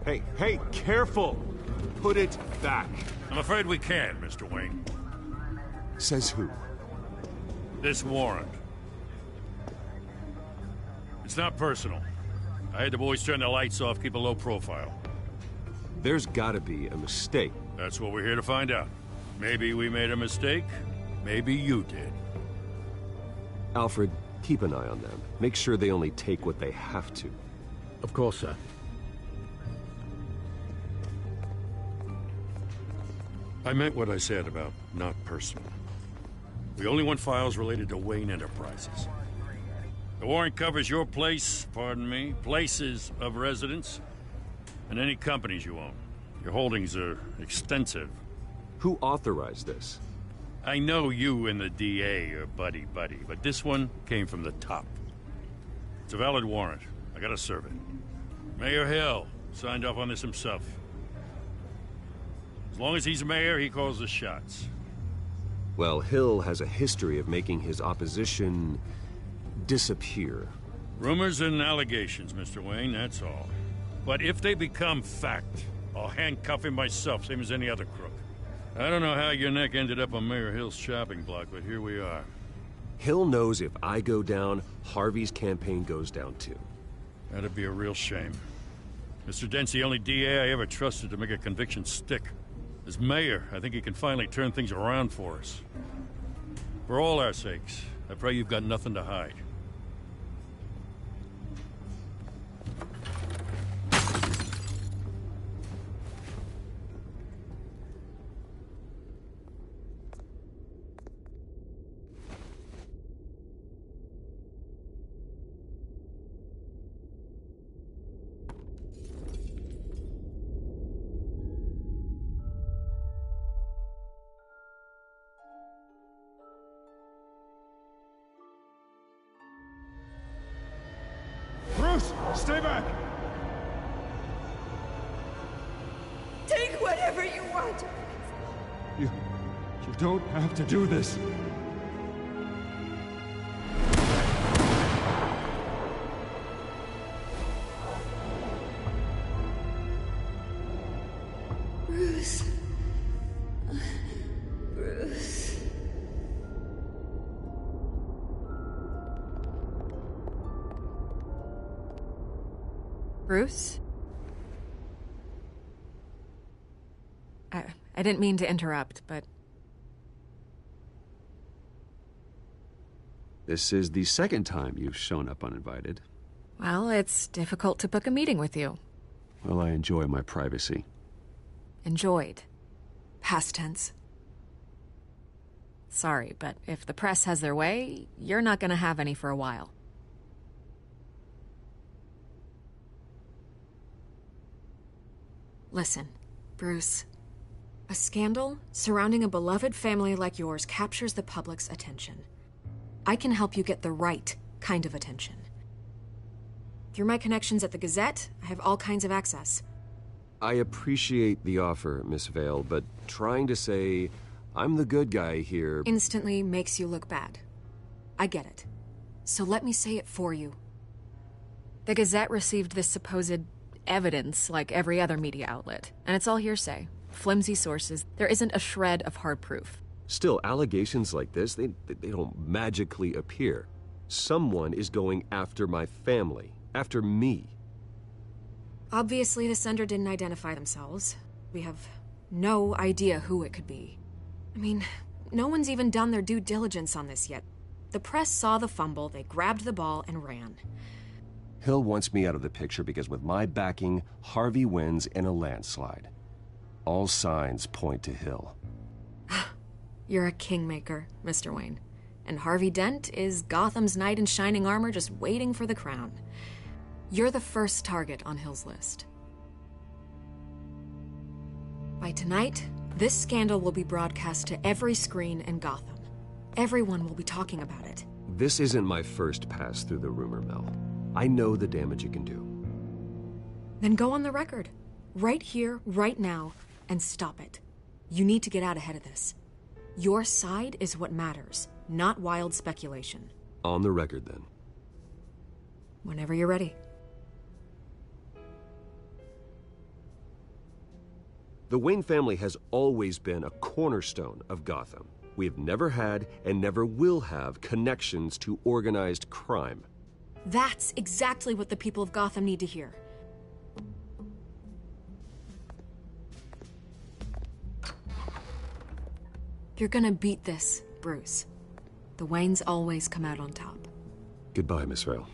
Hey, careful! Put it back. I'm afraid we can't, Mr. Wayne. Says who? This warrant. It's not personal. I had the boys turn the lights off, keep a low profile. There's gotta be a mistake. That's what we're here to find out. Maybe we made a mistake. Maybe you did. Alfred, keep an eye on them. Make sure they only take what they have to. Of course, sir. I meant what I said about not personal. We only want files related to Wayne Enterprises. The warrant covers your place, pardon me, places of residence, and any companies you own. Your holdings are extensive. Who authorized this? I know you and the DA are buddy-buddy, but this one came from the top. It's a valid warrant. I gotta serve it. Mayor Hill signed off on this himself. As long as he's mayor, he calls the shots. Well, Hill has a history of making his opposition disappear. Rumors and allegations, Mr. Wayne, that's all. But if they become fact, I'll handcuff him myself, same as any other crook. I don't know how your neck ended up on Mayor Hill's chopping block, but here we are. Hill knows if I go down, Harvey's campaign goes down too. That'd be a real shame. Mr. Dent's the only DA I ever trusted to make a conviction stick. As mayor, I think he can finally turn things around for us. For all our sakes, I pray you've got nothing to hide. Bruce, stay back! Take whatever you want. You don't have to do this. Bruce. Bruce. Bruce? I didn't mean to interrupt, but... This is the second time you've shown up uninvited. Well, it's difficult to book a meeting with you. Well, I enjoy my privacy. Enjoyed. Past tense. Sorry, but if the press has their way, you're not gonna have any for a while. Listen, Bruce. A scandal surrounding a beloved family like yours captures the public's attention. I can help you get the right kind of attention. Through my connections at the Gazette, I have all kinds of access. I appreciate the offer, Miss Vale, but trying to say I'm the good guy here instantly makes you look bad. I get it. So let me say it for you. The Gazette received this supposed evidence like every other media outlet, and it's all hearsay. Flimsy sources. There isn't a shred of hard proof. Still, allegations like this, they don't magically appear. Someone is going after my family, after me. Obviously, the sender didn't identify themselves. We have no idea who it could be. I mean, no one's even done their due diligence on this yet. The press saw the fumble, they grabbed the ball and ran. Hill wants me out of the picture because with my backing, Harvey wins in a landslide. All signs point to Hill. You're a kingmaker, Mr. Wayne. And Harvey Dent is Gotham's knight in shining armor just waiting for the crown. You're the first target on Hill's list. By tonight, this scandal will be broadcast to every screen in Gotham. Everyone will be talking about it. This isn't my first pass through the rumor mill. I know the damage it can do. Then go on the record. Right here, right now, and stop it. You need to get out ahead of this. Your side is what matters, not wild speculation. On the record, then. Whenever you're ready. The Wayne family has always been a cornerstone of Gotham. We have never had and never will have connections to organized crime. That's exactly what the people of Gotham need to hear. You're gonna beat this, Bruce. The Waynes always come out on top. Goodbye, Miss Vale.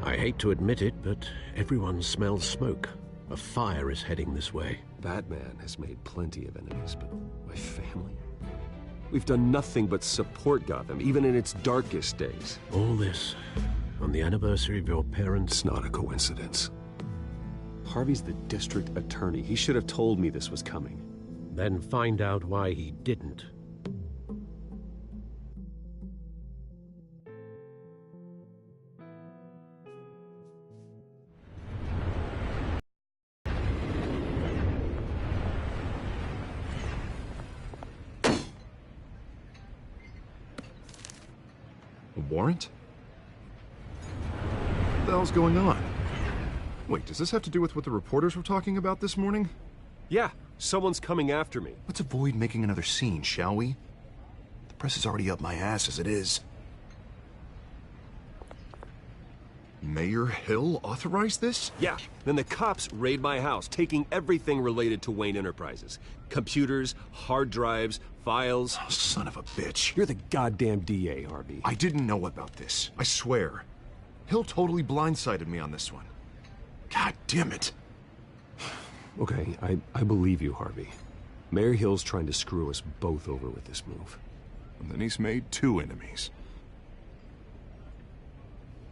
I hate to admit it, but everyone smells smoke. A fire is heading this way. Batman has made plenty of enemies, but my family? We've done nothing but support Gotham, even in its darkest days. All this on the anniversary of your parents'... It's not a coincidence. Harvey's the district attorney. He should have told me this was coming. Then find out why he didn't. A warrant? What the hell's going on? Wait, does this have to do with what the reporters were talking about this morning? Yeah, someone's coming after me. Let's avoid making another scene, shall we? The press is already up my ass as it is. Mayor Hill authorized this? Yeah, then the cops raid my house, taking everything related to Wayne Enterprises. Computers, hard drives, files. Oh, son of a bitch. You're the goddamn DA, Harvey. I didn't know about this. I swear. Hill totally blindsided me on this one. God damn it. Okay, I believe you, Harvey. Mayor Hill's trying to screw us both over with this move. And then he's made 2 enemies.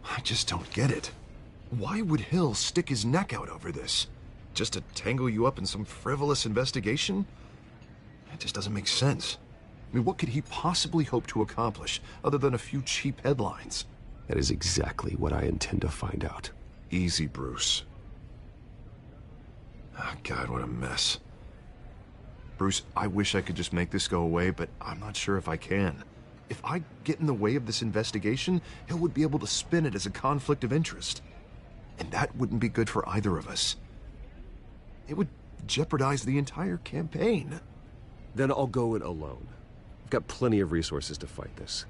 I just don't get it. Why would Hill stick his neck out over this? Just to tangle you up in some frivolous investigation? That just doesn't make sense. I mean, what could he possibly hope to accomplish other than a few cheap headlines? That is exactly what I intend to find out. Easy, Bruce. Oh, God, what a mess. Bruce, I wish I could just make this go away, but I'm not sure if I can. If I get in the way of this investigation, Hill would be able to spin it as a conflict of interest. And that wouldn't be good for either of us. It would jeopardize the entire campaign. Then I'll go it alone. I've got plenty of resources to fight this.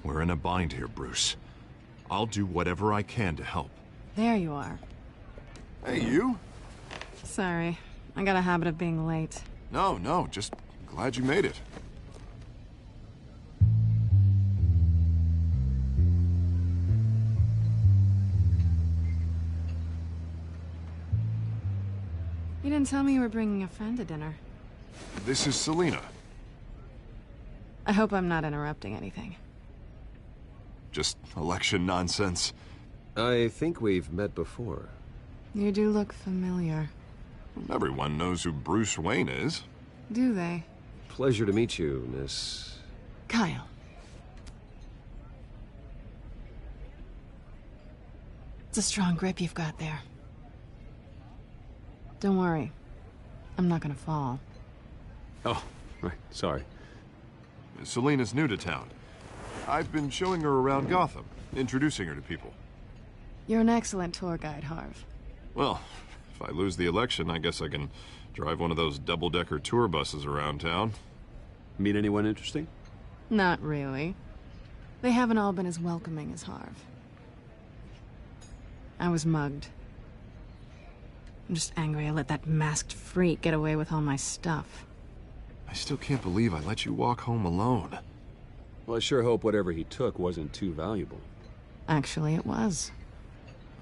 We're in a bind here, Bruce. I'll do whatever I can to help. There you are. Hey, you? Sorry, I got a habit of being late. No, just glad you made it. You didn't tell me you were bringing a friend to dinner. This is Selina. I hope I'm not interrupting anything. Just election nonsense. I think we've met before. You do look familiar. Everyone knows who Bruce Wayne is. Do they? Pleasure to meet you, Miss... Kyle. It's a strong grip you've got there. Don't worry. I'm not gonna fall. Oh, right, sorry. Selina's new to town. I've been showing her around Gotham, introducing her to people. You're an excellent tour guide, Harv. Well, if I lose the election, I guess I can drive one of those double-decker tour buses around town. Meet anyone interesting? Not really. They haven't all been as welcoming as Harv. I was mugged. I'm just angry I let that masked freak get away with all my stuff. I still can't believe I let you walk home alone. Well, I sure hope whatever he took wasn't too valuable. Actually, it was.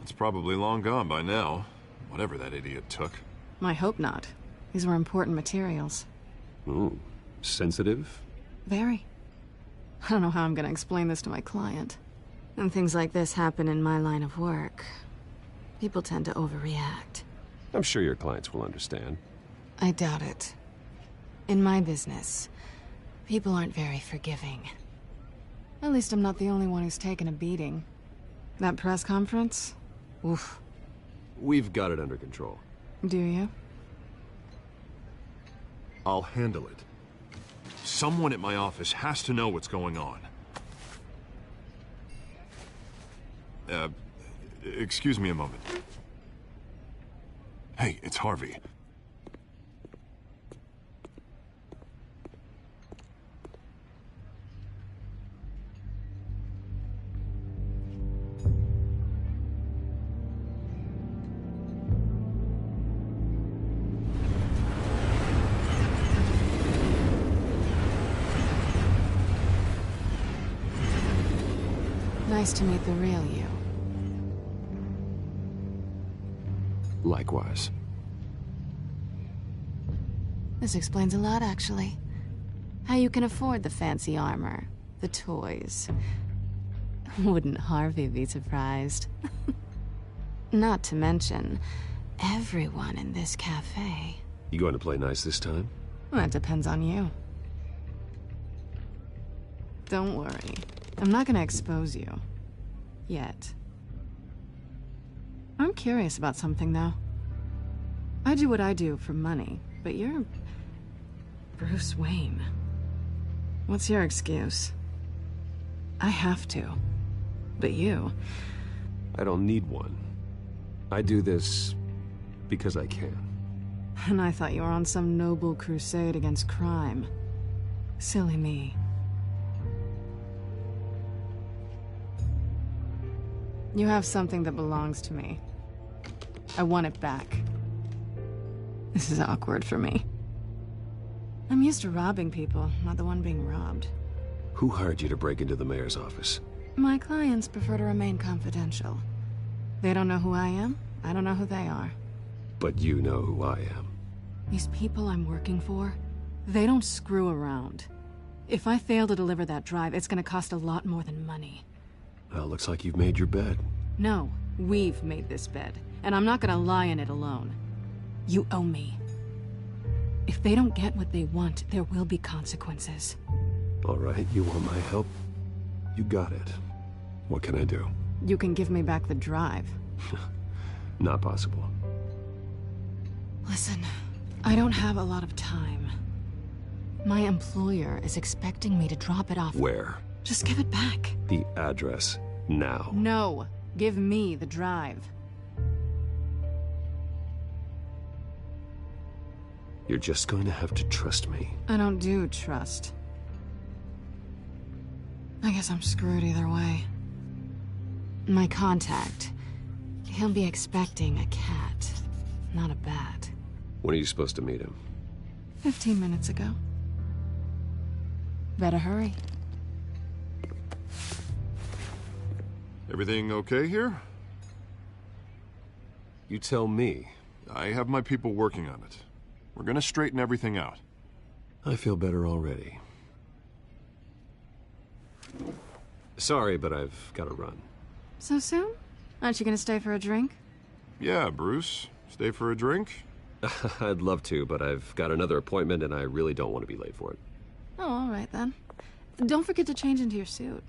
It's probably long gone by now, whatever that idiot took. I hope not. These were important materials. Ooh, sensitive? Very. I don't know how I'm gonna explain this to my client. When things like this happen in my line of work, people tend to overreact. I'm sure your clients will understand. I doubt it. In my business, people aren't very forgiving. At least I'm not the only one who's taken a beating. That press conference? Oof. We've got it under control. Do you? I'll handle it. Someone at my office has to know what's going on. Excuse me a moment. Hey, it's Harvey. Nice to meet the real you. Likewise. This explains a lot, actually. How you can afford the fancy armor, the toys. Wouldn't Harvey be surprised? Not to mention, everyone in this cafe. You going to play nice this time? Well, that depends on you. Don't worry. I'm not gonna expose you. Yet. I'm curious about something, though. I do what I do for money, but you're... Bruce Wayne. What's your excuse? I have to. But you... I don't need one. I do this because I can. And I thought you were on some noble crusade against crime. Silly me. You have something that belongs to me. I want it back. This is awkward for me. I'm used to robbing people, not the one being robbed. Who hired you to break into the mayor's office? My clients prefer to remain confidential. They don't know who I am, I don't know who they are. But you know who I am. These people I'm working for, they don't screw around. If I fail to deliver that drive, it's gonna cost a lot more than money. Well, looks like you've made your bed. No, we've made this bed, and I'm not gonna lie in it alone. You owe me. If they don't get what they want, there will be consequences. All right, you want my help? You got it. What can I do? You can give me back the drive. Not possible. Listen, I don't have a lot of time. My employer is expecting me to drop it off. Where? Just give it back. The address, now. No, give me the drive. You're just going to have to trust me. I don't do trust. I guess I'm screwed either way. My contact, he'll be expecting a cat, not a bat. When are you supposed to meet him? 15 minutes ago. Better hurry. Everything okay here? You tell me. I have my people working on it. We're gonna straighten everything out. I feel better already. Sorry, but I've got to run. So soon? Aren't you gonna stay for a drink? Yeah, Bruce. Stay for a drink? I'd love to, but I've got another appointment and I really don't want to be late for it. Oh, all right then. Don't forget to change into your suit.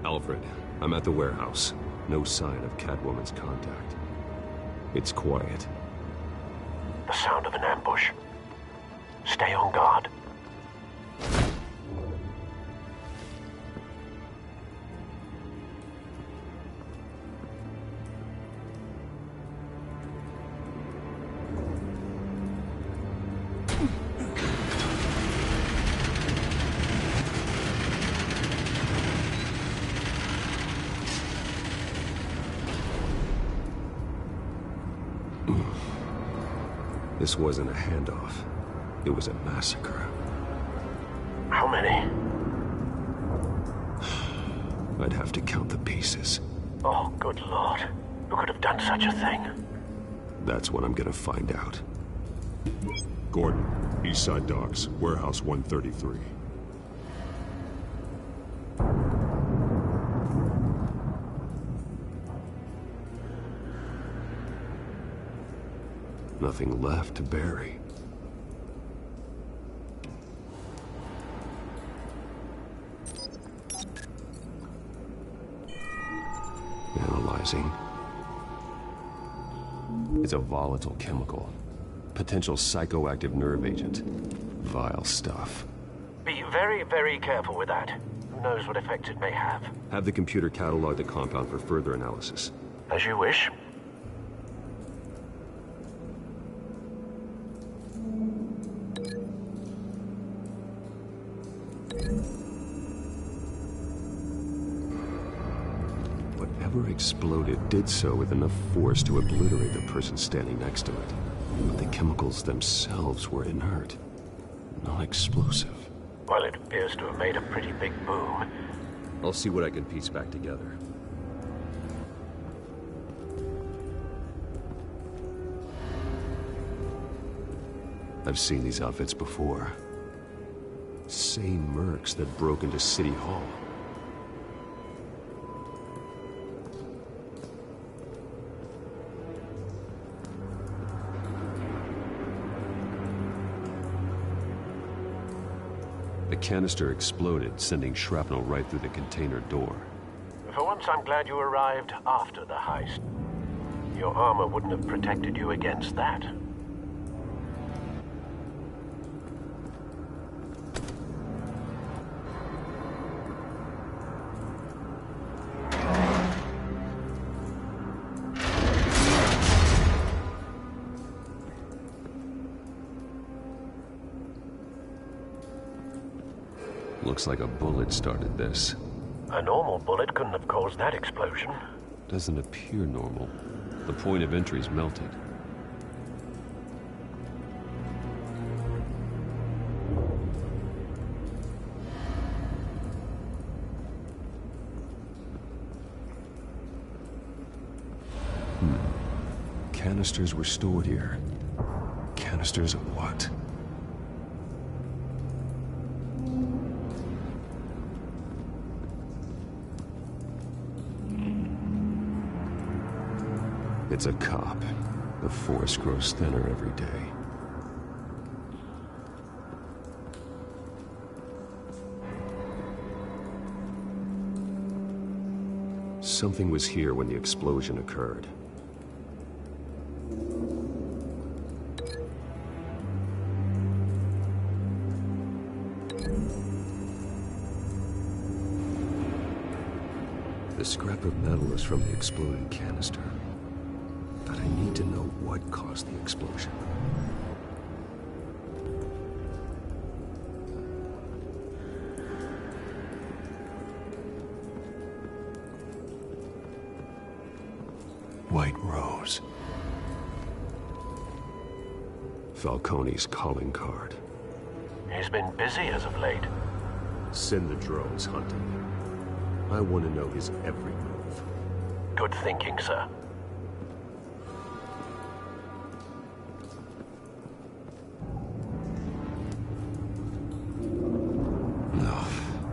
Alfred, I'm at the warehouse. No sign of Catwoman's contact. It's quiet. The sound of an ambush. Stay on guard. This wasn't a handoff. It was a massacre. How many? I'd have to count the pieces. Oh, good Lord. Who could have done such a thing? That's what I'm gonna find out. Gordon, Eastside Docks, Warehouse 133. Nothing left to bury. Analyzing. It's a volatile chemical. Potential psychoactive nerve agent. Vile stuff. Be very, very careful with that. Who knows what effect it may have. Have the computer catalog the compound for further analysis. As you wish. Whatever exploded did so with enough force to obliterate the person standing next to it. But the chemicals themselves were inert, non-explosive. Well, it appears to have made a pretty big boom. I'll see what I can piece back together. I've seen these outfits before. Same mercs that broke into City Hall. The canister exploded, sending shrapnel right through the container door. For once, I'm glad you arrived after the heist. Your armor wouldn't have protected you against that. Looks like a bullet started this. A normal bullet couldn't have caused that explosion. Doesn't appear normal. The point of entry's melted. Canisters were stored here. Canisters of what? It's a cop. The force grows thinner every day. Something was here when the explosion occurred. The scrap of metal is from the exploded canister. But I need to know what caused the explosion. White Rose. Falcone's calling card. He's been busy as of late. Send the drones hunting. I want to know his every move. Good thinking, sir.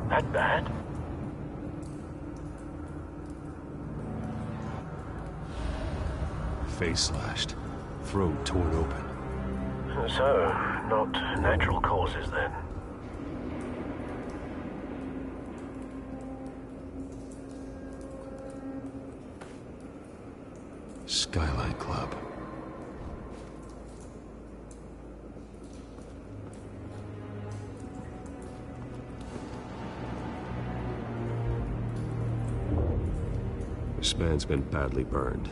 That bad? Face slashed. Throat torn open. So, not natural causes then. Skyline Club. This man's been badly burned.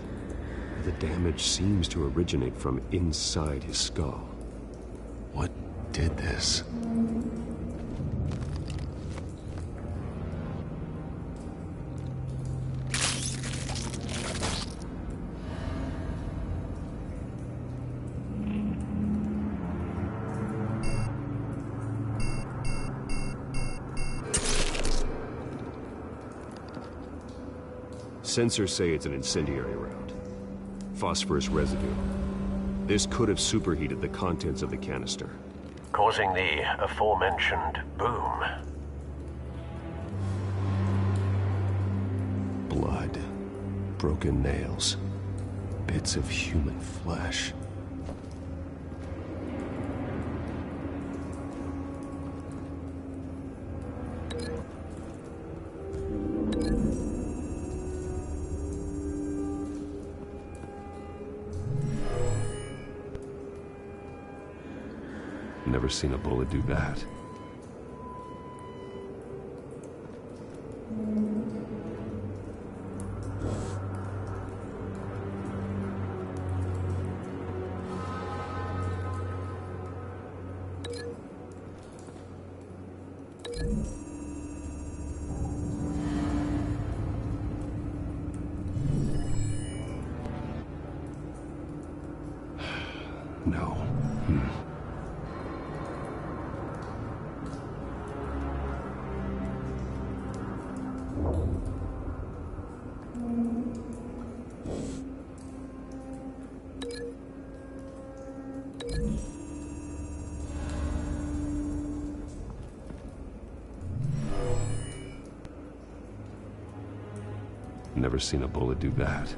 The damage seems to originate from inside his skull. What did this? Sensors say it's an incendiary round. Phosphorus residue. This could have superheated the contents of the canister, causing the aforementioned boom. Blood. Broken nails. Bits of human flesh. Never seen a bullet do that. No. Never seen a bullet do that.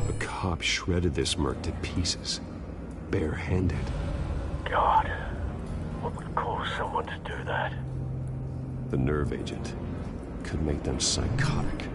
A cop shredded this merc to pieces, bare-handed. God, what would cause someone to do that? The nerve agent could make them psychotic.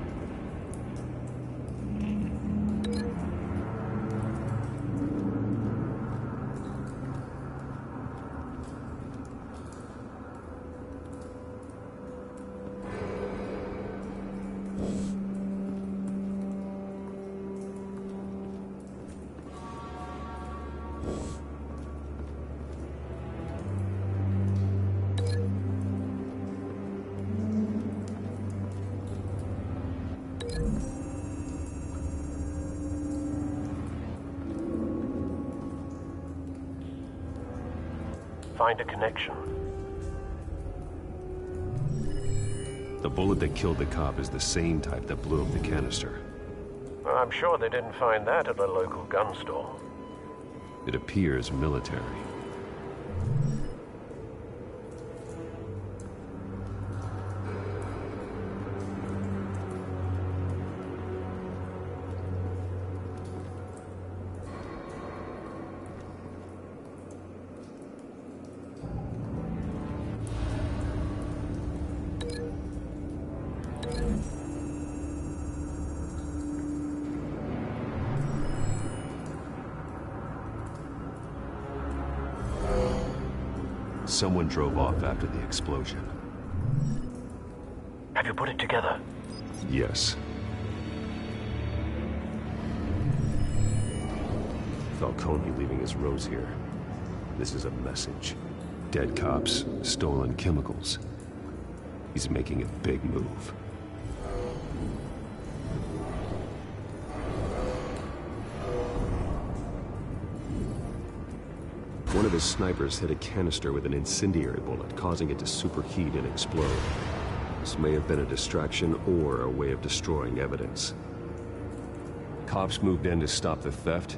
Find a connection. The bullet that killed the cop is the same type that blew up the canister. Well, I'm sure they didn't find that at a local gun store. It appears military. Someone drove off after the explosion. Have you put it together? Yes. Falcone leaving his rose here. This is a message. Dead cops, stolen chemicals. He's making a big move. One of his snipers hit a canister with an incendiary bullet, causing it to superheat and explode. This may have been a distraction or a way of destroying evidence. Cops moved in to stop the theft.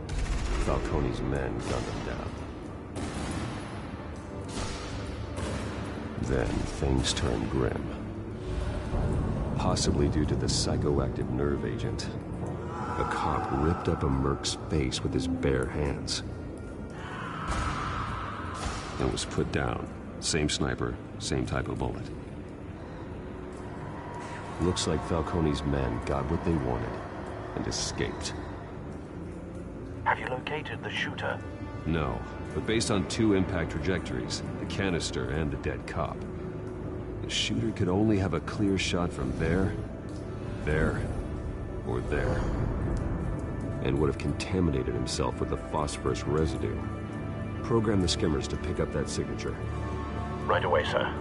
Falcone's men gunned them down. Then things turned grim. Possibly due to the psychoactive nerve agent. A cop ripped up a merc's face with his bare hands. And was put down. Same sniper, same type of bullet. Looks like Falcone's men got what they wanted and escaped. Have you located the shooter? No, but based on two impact trajectories, the canister and the dead cop, the shooter could only have a clear shot from there, or there, and would have contaminated himself with the phosphorus residue. Program the skimmers to pick up that signature. Right away, sir.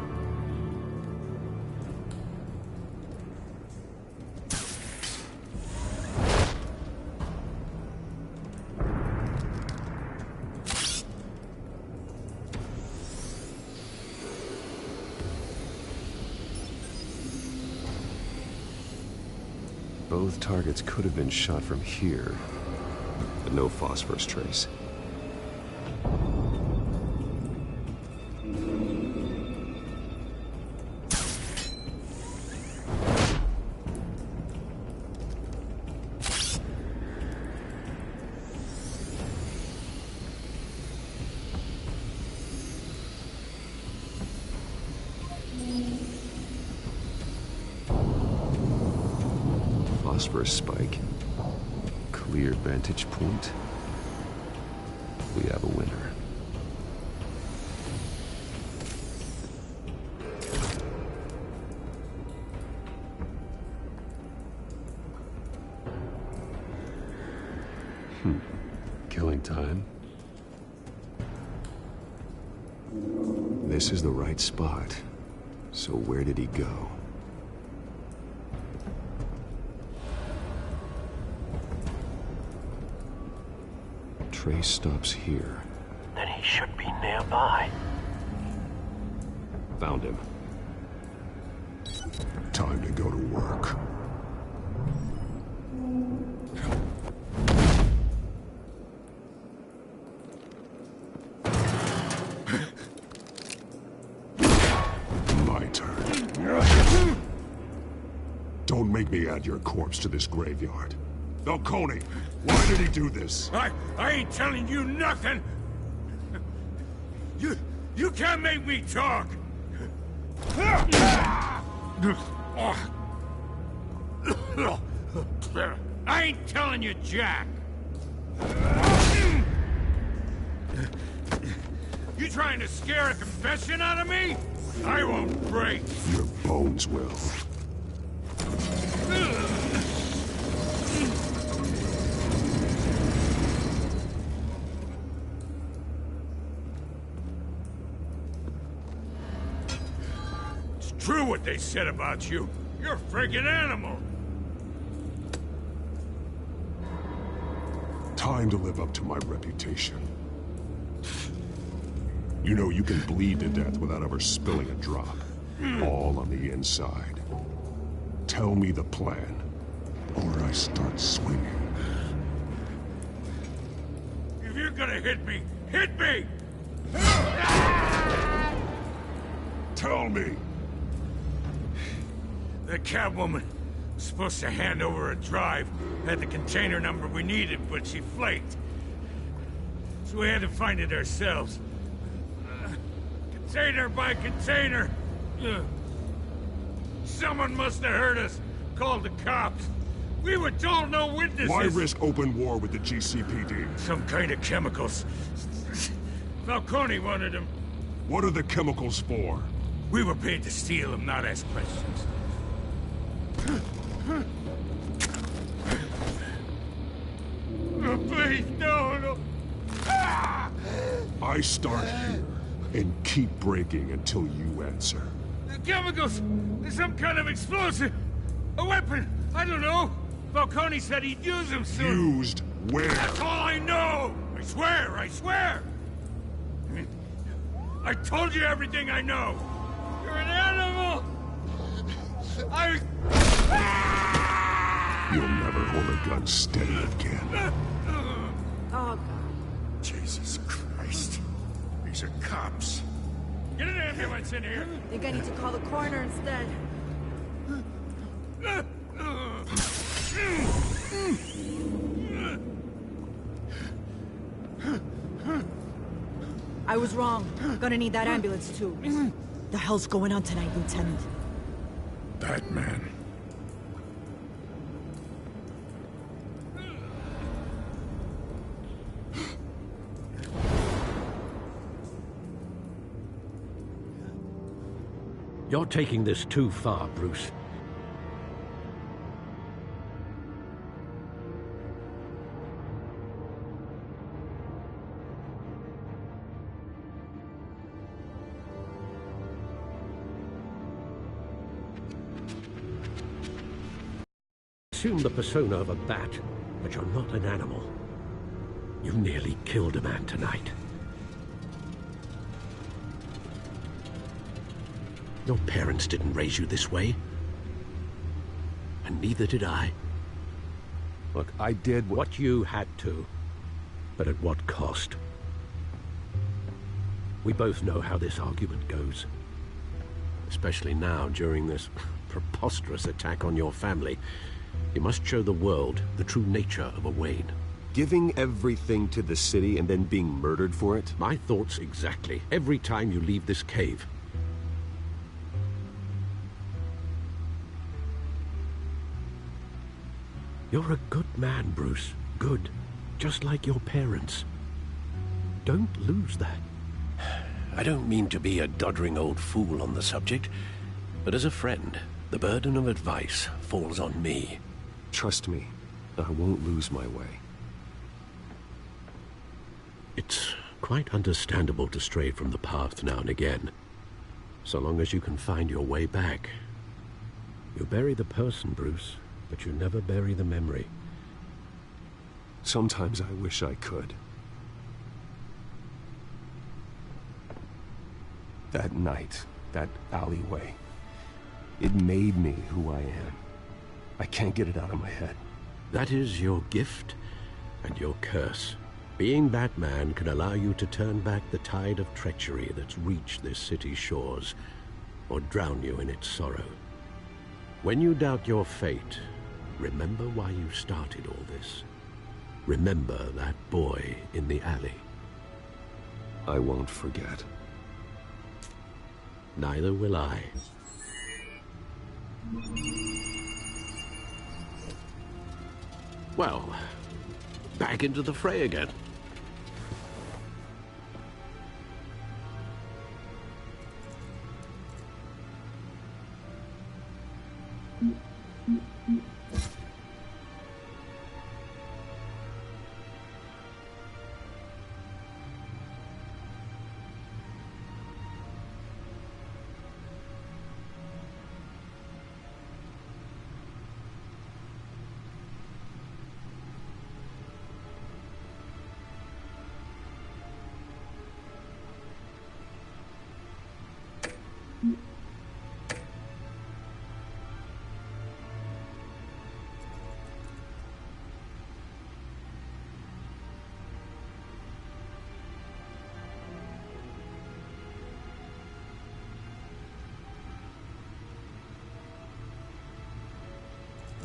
Both targets could have been shot from here, but no phosphorus trace. phosphorus spike. Clear vantage point. We have a winner. Killing time. This is the right spot. So where did he go? Trace stops here. Then he should be nearby. Found him. Time to go to work. My turn. Don't make me add your corpse to this graveyard. Falcone, why did he do this? I ain't telling you nothing! You can't make me talk! I ain't telling you, Jack! You trying to scare a confession out of me? I won't break! Your bones will. It's true what they said about you. You're a friggin' animal! Time to live up to my reputation. You know you can bleed to death without ever spilling a drop. All on the inside. Tell me the plan, or I start swinging. If you're gonna hit me, hit me! Tell me! The Catwoman was supposed to hand over a drive, had the container number we needed, but she flaked. So we had to find it ourselves. Container by container. Someone must have heard us, called the cops. We were told no witnesses. Why risk open war with the GCPD? Some kind of chemicals. Falcone wanted them. What are the chemicals for? We were paid to steal them, not ask questions. Oh, please, no. I start here and keep breaking until you answer. The chemicals! There's some kind of explosive! A weapon! I don't know! Falcone said he'd use them soon! Used where? That's all I know! I swear! I told you everything I know! You're an animal! You'll never hold a gun steady again. Oh, God. Jesus Christ. These are cops. Get an ambulance in here! I think I need to call the coroner instead. I was wrong. Gonna need that ambulance, too. The hell's going on tonight, Lieutenant? Batman. You're taking this too far, Bruce. Assume the persona of a bat, but you're not an animal. You nearly killed a man tonight. Your parents didn't raise you this way. And neither did I. Look, I did what you had to. But at what cost? We both know how this argument goes. Especially now, during this preposterous attack on your family. You must show the world the true nature of a Wayne. Giving everything to the city and then being murdered for it? My thoughts exactly. Every time you leave this cave. You're a good man, Bruce. Good. Just like your parents. Don't lose that. I don't mean to be a doddering old fool on the subject, but as a friend, the burden of advice falls on me. Trust me, I won't lose my way. It's quite understandable to stray from the path now and again, so long as you can find your way back. You bury the person, Bruce, but you never bury the memory. Sometimes I wish I could. That night, that alleyway, it made me who I am. I can't get it out of my head. That is your gift and your curse. Being Batman can allow you to turn back the tide of treachery that's reached this city's shores, or drown you in its sorrow. When you doubt your fate, remember why you started all this. Remember that boy in the alley. I won't forget. Neither will I. Well, back into the fray again.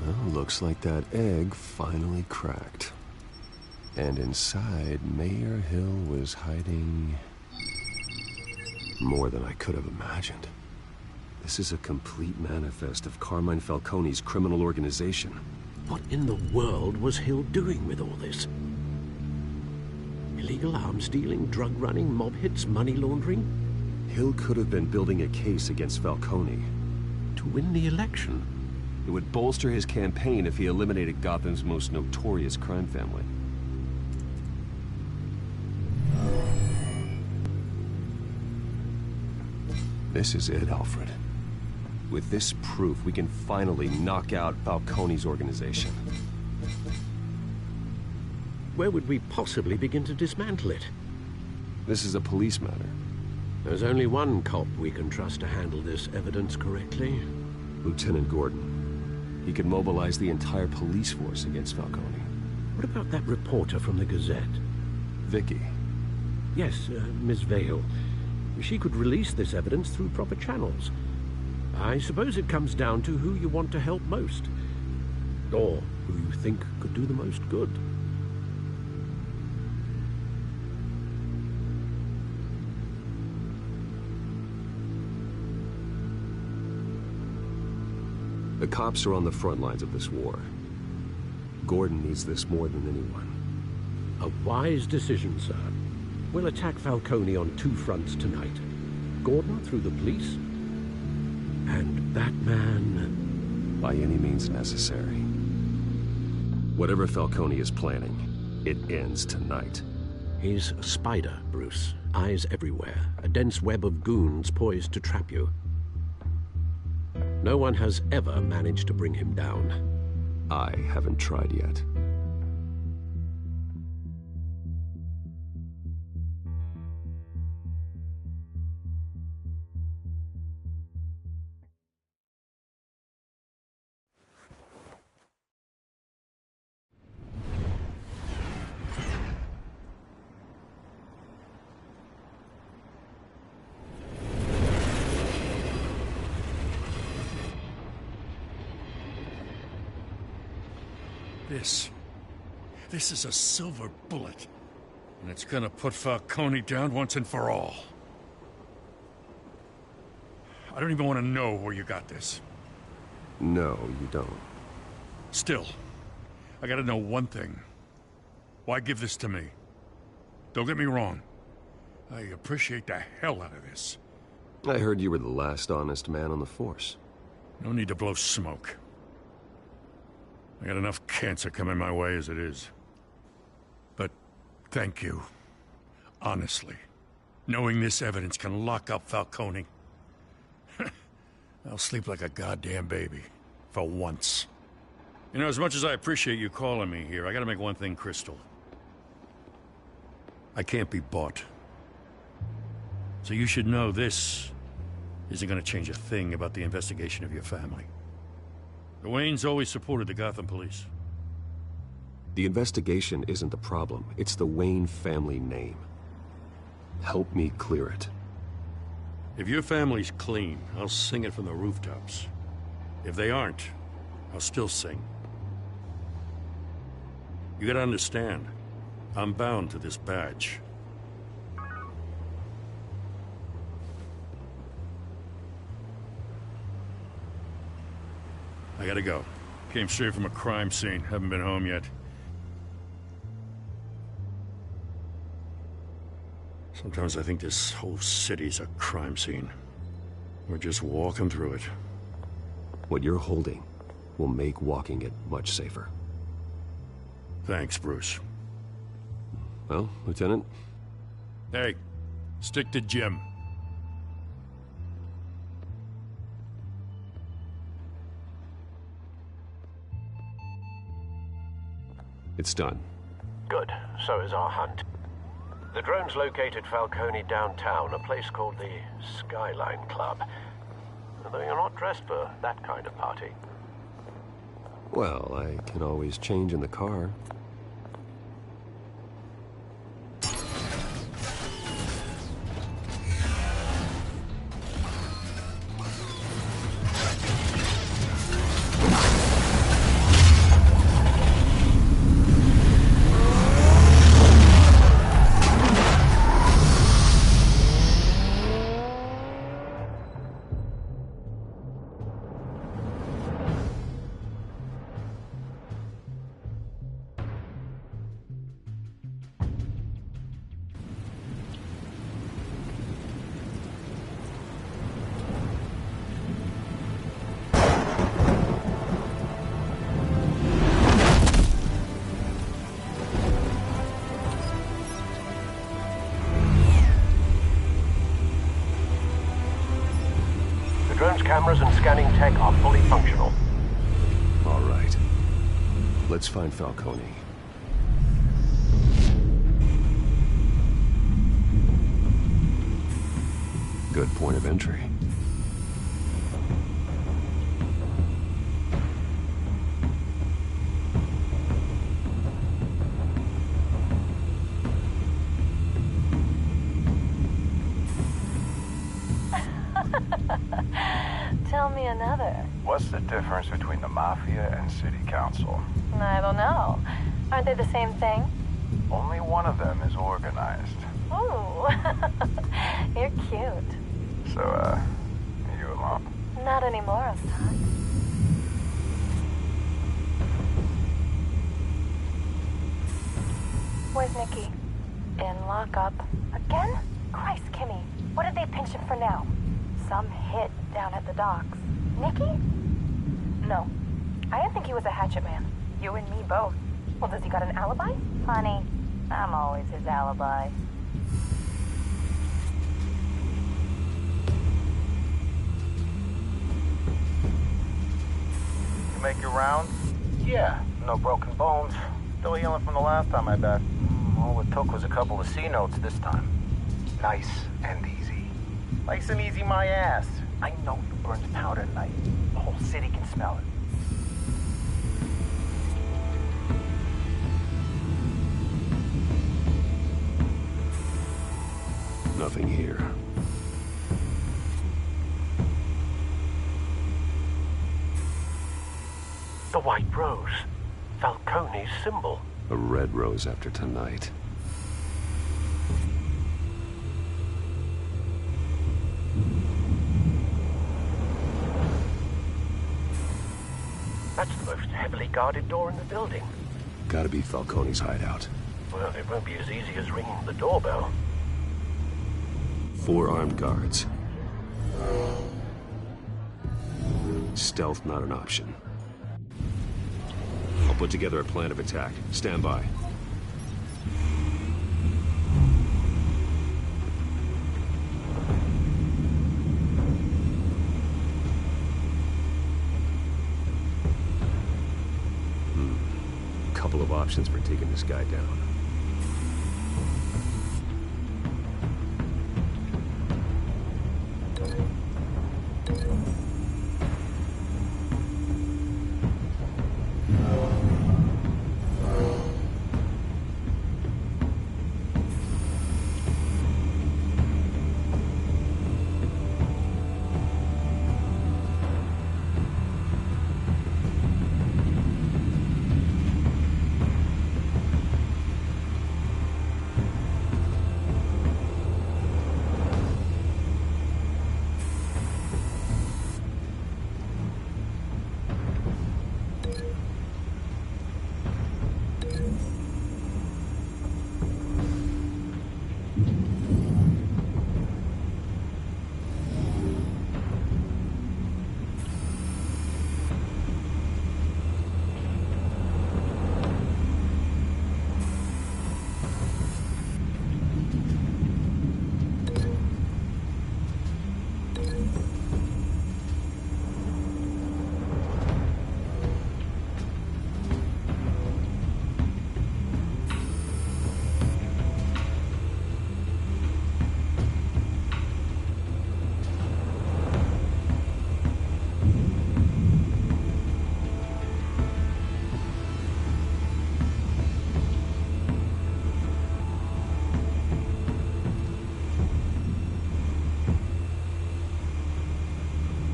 Well, looks like that egg finally cracked. And inside, Mayor Hill was hiding more than I could have imagined. This is a complete manifest of Carmine Falcone's criminal organization. What in the world was Hill doing with all this? Illegal arms dealing, drug running, mob hits, money laundering? Hill could have been building a case against Falcone. To win the election? It would bolster his campaign if he eliminated Gotham's most notorious crime family. This is it, Alfred. With this proof, we can finally knock out Falcone's organization. Where would we possibly begin to dismantle it? This is a police matter. There's only one cop we can trust to handle this evidence correctly. Lieutenant Gordon. He could mobilize the entire police force against Falcone. What about that reporter from the Gazette? Vicky. Yes, Miss Vale. She could release this evidence through proper channels. I suppose it comes down to who you want to help most. Or who you think could do the most good. The cops are on the front lines of this war. Gordon needs this more than anyone. A wise decision, sir. We'll attack Falcone on two fronts tonight. Gordon through the police, and Batman... by any means necessary. Whatever Falcone is planning, it ends tonight. He's a spider, Bruce. Eyes everywhere. A dense web of goons poised to trap you. No one has ever managed to bring him down. I haven't tried yet. This is a silver bullet. And it's gonna put Falcone down once and for all. I don't even want to know where you got this. No, you don't. Still, I gotta know one thing. Why give this to me? Don't get me wrong. I appreciate the hell out of this. I heard you were the last honest man on the force. No need to blow smoke. I got enough cancer coming my way as it is. But thank you. Honestly. Knowing this evidence can lock up Falcone. I'll sleep like a goddamn baby. For once. You know, as much as I appreciate you calling me here, I gotta make one thing crystal. I can't be bought. So you should know this isn't gonna change a thing about the investigation of your family. The Waynes always supported the Gotham police. The investigation isn't the problem. It's the Wayne family name. Help me clear it. If your family's clean, I'll sing it from the rooftops. If they aren't, I'll still sing. You gotta understand, I'm bound to this badge. I gotta go. Came straight from a crime scene. Haven't been home yet. Sometimes I think this whole city's a crime scene. We're just walking through it. What you're holding will make walking it much safer. Thanks, Bruce. Well, Lieutenant? Hey, stick to Jim. It's done. Good. So is our hunt. The drones located Falcone downtown, a place called the Skyline Club. Though you're not dressed for that kind of party. Well, I can always change in the car. Drone's cameras and scanning tech are fully functional. All right. Let's find Falcone. Good point of entry. Tell me another. What's the difference between the Mafia and City Council? I don't know. Aren't they the same thing? Only one of them is organized. Ooh. You're cute. So, are you alone? Not anymore, Assad. Where's Nikki? In lockup. Again? Christ, Kimmy. What did they pinch him for now? Some hit down at the docks. Nikki? No. I didn't think he was a hatchet man. You and me both. Well, does he got an alibi? Honey, I'm always his alibi. You make your rounds? Yeah, no broken bones. Still healing from the last time, I bet. All it took was a couple of C notes this time. Nice and easy. Nice and easy, my ass. I know you burned powder tonight. The whole city can smell it. Nothing here. The White Rose. Falcone's symbol. A red rose after tonight. That's the most heavily guarded door in the building. Gotta be Falcone's hideout. Well, it won't be as easy as ringing the doorbell. 4 armed guards. Stealth not an option. I'll put together a plan of attack. Stand by. Couple of options for taking this guy down.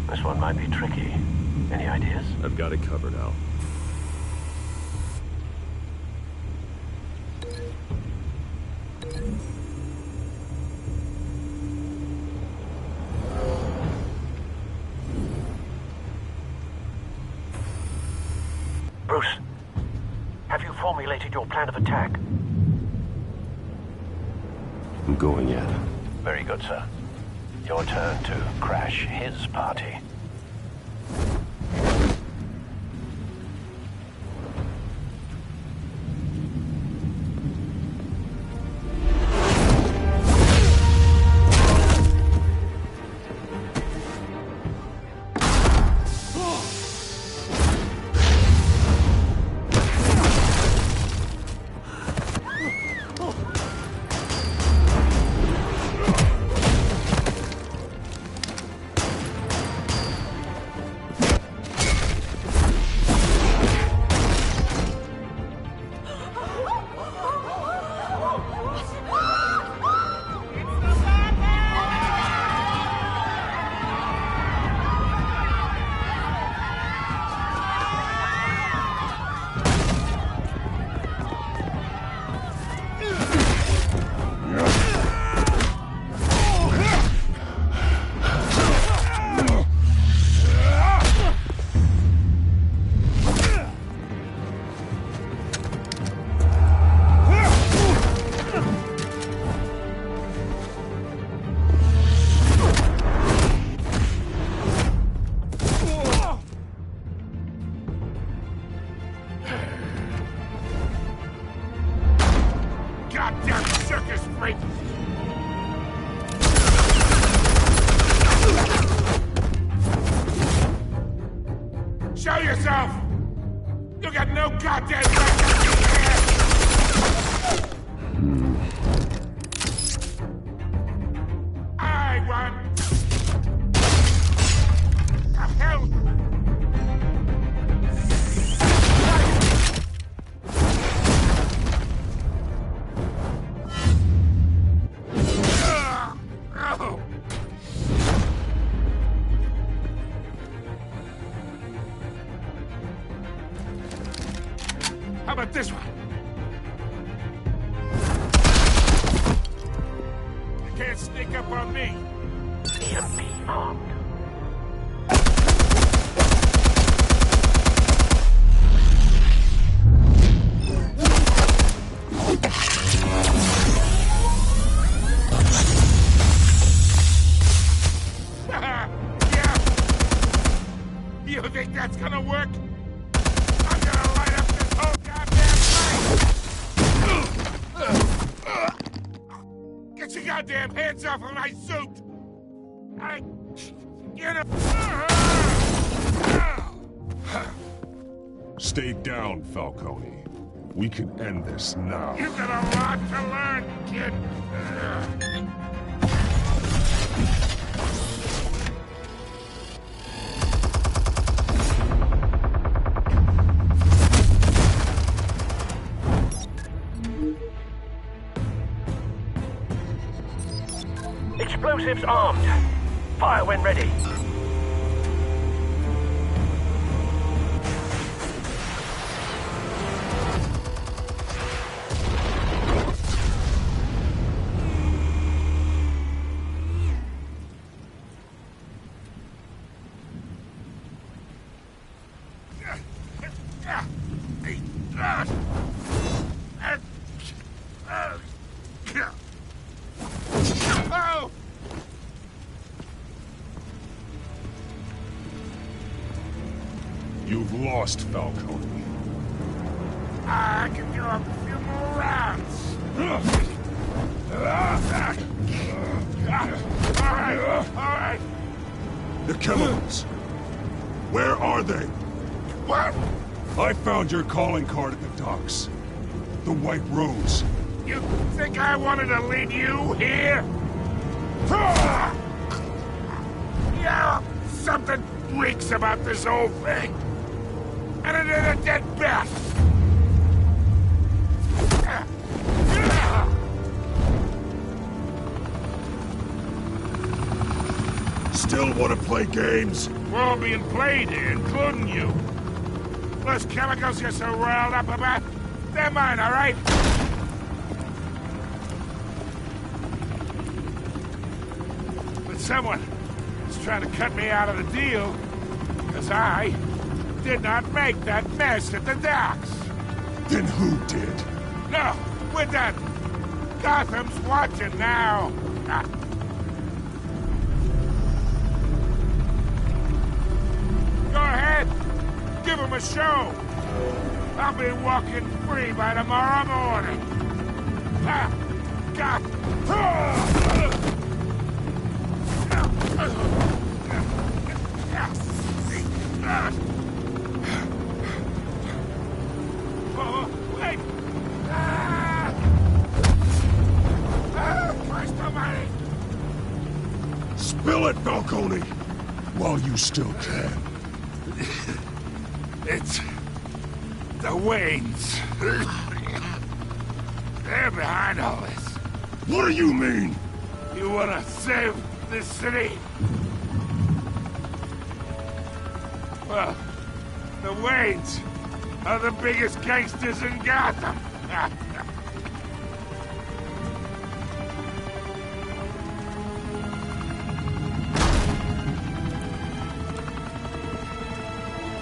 This one might be tricky. Any ideas? I've got it covered, Al. Bruce, have you formulated your plan of attack? I'm going in. Very good, sir. Your turn to crash his party. Goddamn circus freak! Show yourself! You got no goddamn right to be here! I won! The hell! How about this one? You can't sneak up on me. EMP armed. that's gonna work? I'm gonna light up this whole goddamn place! Get your goddamn hands off of my suit! Get him! Stay down, Falcone. We can end this now. You got a lot to learn, kid. Explosives armed. Fire when ready. You've lost, Falcone. I can do a few more rounds. All right. The chemicals. Where are they? What? I found your calling card at the docks. The White Rose. You think I wanted to lead you here? Yeah, something reeks about this whole thing. And it ain't a dead bat. Still want to play games? We're all being played here, including you. Those chemicals you're so riled up about, they're mine, all right? But someone is trying to cut me out of the deal, because I did not make that mess at the docks. Then who did? No, we're done. Gotham's watching now. Go ahead. Give him a show. I'll be walking free by tomorrow morning. God. Oh, wait. Christ almighty. Spill it, Falcone, while you still can. It's the Waynes. They're behind all this. What do you mean? You wanna save this city? Well, the Waynes are the biggest gangsters in Gotham.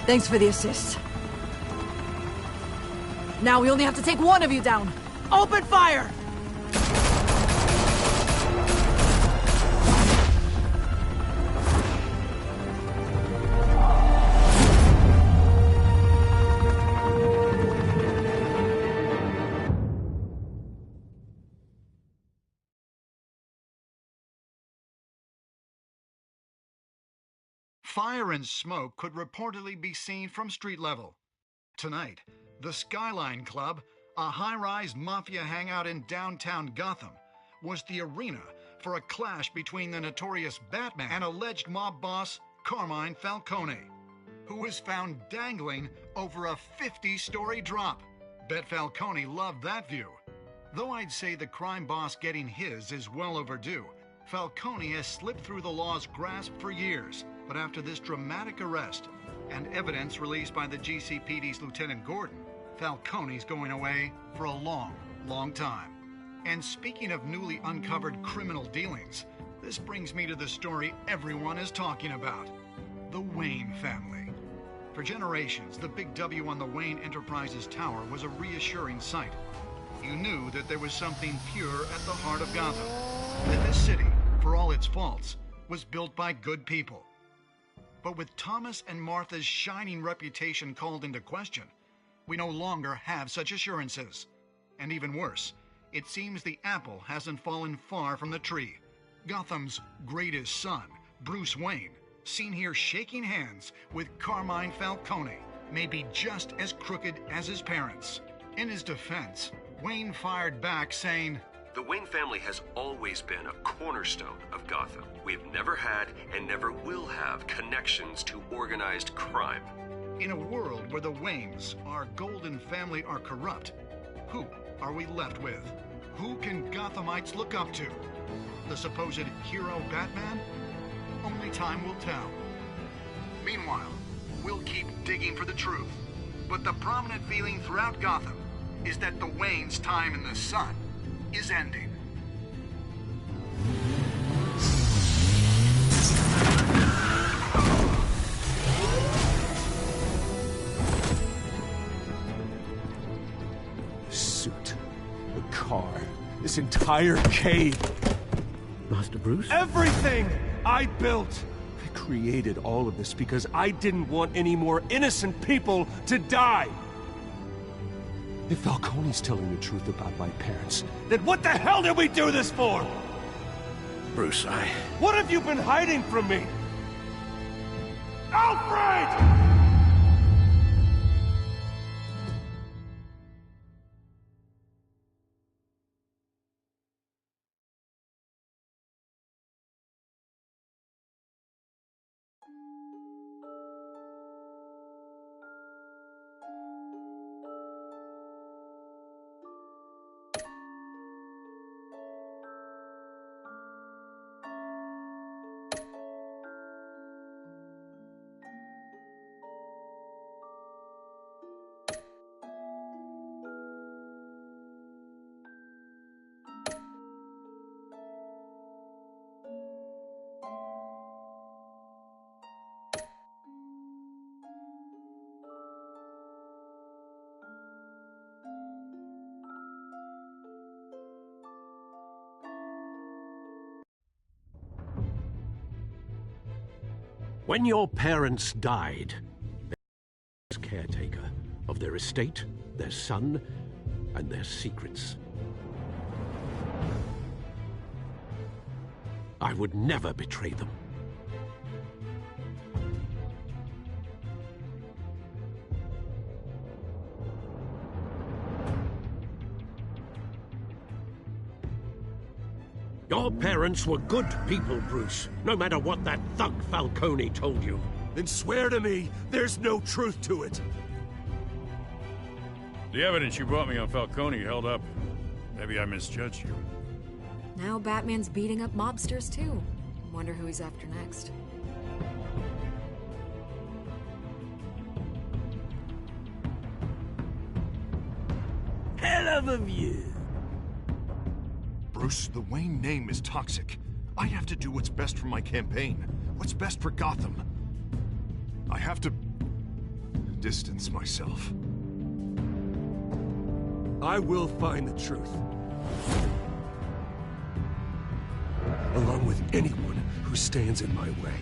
Thanks for the assist. Now we only have to take one of you down. Open fire! Fire and smoke could reportedly be seen from street level. Tonight, the Skyline Club, a high-rise mafia hangout in downtown Gotham, was the arena for a clash between the notorious Batman and alleged mob boss Carmine Falcone, who was found dangling over a 50-story drop. Bet Falcone loved that view. Though I'd say the crime boss getting his is well overdue, Falcone has slipped through the law's grasp for years. But after this dramatic arrest and evidence released by the GCPD's Lieutenant Gordon, Falcone's going away for a long, long time. And speaking of newly uncovered criminal dealings, this brings me to the story everyone is talking about: the Wayne family. For generations, the big W on the Wayne Enterprises Tower was a reassuring sight. You knew that there was something pure at the heart of Gotham, that this city, for all its faults, was built by good people. But with Thomas and Martha's shining reputation called into question, we no longer have such assurances. And even worse, it seems the apple hasn't fallen far from the tree. Gotham's greatest son, Bruce Wayne, seen here shaking hands with Carmine Falcone, may be just as crooked as his parents. In his defense, Wayne fired back saying, "The Wayne family has always been a cornerstone of Gotham. We've never had and never will have connections to organized crime." In a world where the Waynes, our golden family, are corrupt, who are we left with? Who can Gothamites look up to? The supposed hero Batman? Only time will tell. Meanwhile, we'll keep digging for the truth. But the prominent feeling throughout Gotham is that the Waynes' time in the sun is ending. The suit, the car, this entire cave. Master Bruce? Everything I built! I created all of this because I didn't want any more innocent people to die! If Falcone's telling the truth about my parents, then what the hell did we do this for? Bruce, What have you been hiding from me? Alfred! When your parents died, they were caretaker of their estate, their son, and their secrets. I would never betray them. Your parents were good people, Bruce, no matter what that thug Falcone told you. Then swear to me there's no truth to it. The evidence you brought me on Falcone held up. Maybe I misjudged you. Now Batman's beating up mobsters, too. Wonder who he's after next. Hell of a view. Bruce, the Wayne name is toxic. I have to do what's best for my campaign. What's best for Gotham. I have to distance myself. I will find the truth. Along with anyone who stands in my way.